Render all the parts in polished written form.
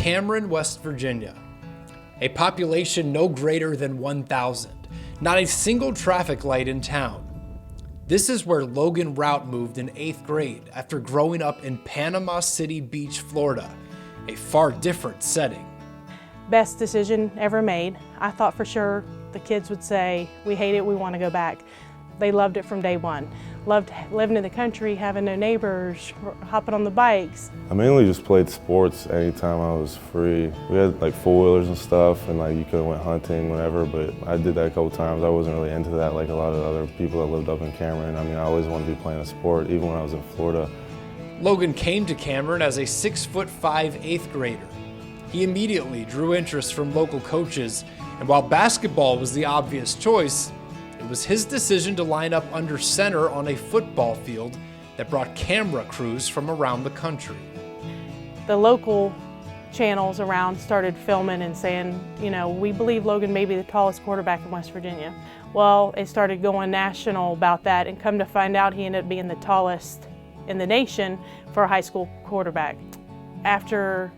Cameron, West Virginia. A population no greater than 1,000, not a single traffic light in town. This is where Logan Routt moved in 8th grade after growing up in Panama City Beach, Florida, a far different setting. Best decision ever made. I thought for sure the kids would say, we hate it, we want to go back. They loved it from day one. Loved living in the country, having no neighbors, hopping on the bikes. I mainly just played sports anytime I was free. We had like four-wheelers and stuff, and like you could have went hunting whenever, but I did that a couple times. I wasn't really into that like a lot of other people that lived up in Cameron. I mean, I always wanted to be playing a sport, even when I was in Florida. Logan came to Cameron as a 6'5" 8th grader. He immediately drew interest from local coaches, and while basketball was the obvious choice, it was his decision to line up under center on a football field that brought camera crews from around the country. The local channels around started filming and saying, you know, we believe Logan may be the tallest quarterback in West Virginia. Well, it started going national about that, and come to find out he ended up being the tallest in the nation for a high school quarterback. After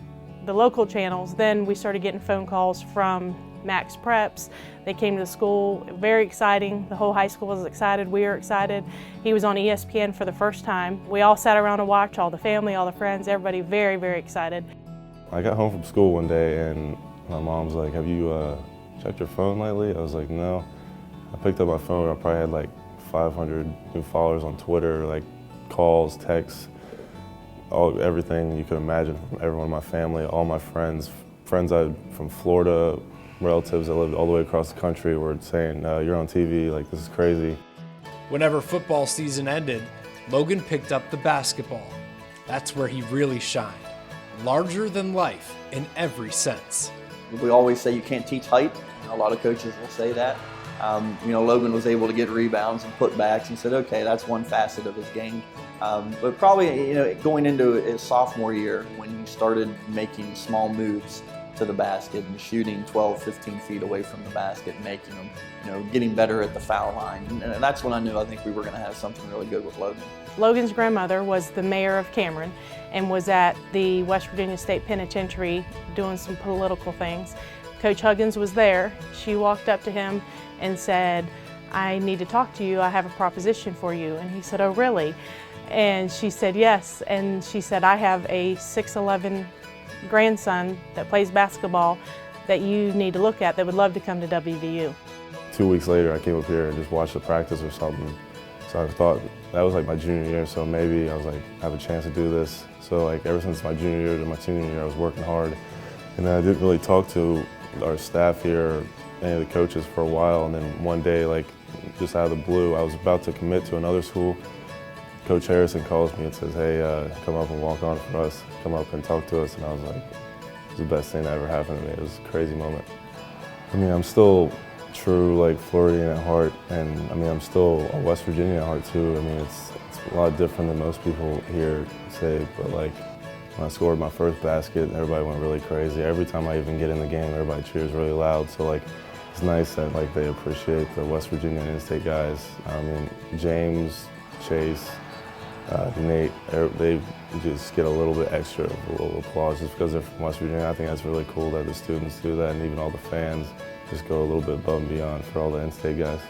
the local channels, then we started getting phone calls from Max Preps. They came to the school, very exciting. The whole high school was excited, we were excited. He was on ESPN for the first time. We all sat around to watch, all the family, all the friends, everybody very, very excited. I got home from school one day and my mom's like, have you checked your phone lately? I was like, no. I picked up my phone, I probably had like 500 new followers on Twitter, like calls, texts, everything you could imagine from everyone in my family, all my friends from Florida, relatives that lived all the way across the country were saying, you're on TV, like this is crazy. Whenever football season ended, Logan picked up the basketball. That's where he really shined. Larger than life in every sense. We always say you can't teach height. A lot of coaches will say that. You know, Logan was able to get rebounds and putbacks and said, okay, that's one facet of his game. But probably, you know, going into his sophomore year when he started making small moves to the basket and shooting 12, 15 feet away from the basket, making them, you know, getting better at the foul line. And that's when I knew I think we were going to have something really good with Logan. Logan's grandmother was the mayor of Cameron and was at the West Virginia State Penitentiary doing some political things. Coach Huggins was there. She walked up to him and said, I need to talk to you, I have a proposition for you. And he said, oh really? And she said yes, and she said, I have a 6'11" grandson that plays basketball that you need to look at that would love to come to WVU. 2 weeks later I came up here and just watched the practice or something. So I thought that was like my junior year, so maybe I was like, I have a chance to do this. So like ever since my junior year to my senior year I was working hard. And then I didn't really talk to our staff here, any of the coaches for a while, and then one day, like just out of the blue, I was about to commit to another school. Coach Harrison calls me and says, hey, come up and walk on for us, come up and talk to us. And I was like, it was the best thing that ever happened to me. It was a crazy moment. I mean, I'm still true, like Floridian at heart, and I mean, I'm still a West Virginian at heart too. I mean, it's a lot different than most people here say, but like when I scored my first basket, everybody went really crazy. Every time I even get in the game, everybody cheers really loud. So like, it's nice that like they appreciate the West Virginia and in-state guys. I mean, James, Chase, Nate, they just get a little bit extra of a little applause just because they're from West Virginia. I think that's really cool that the students do that, and even all the fans just go a little bit above and beyond for all the in-state guys.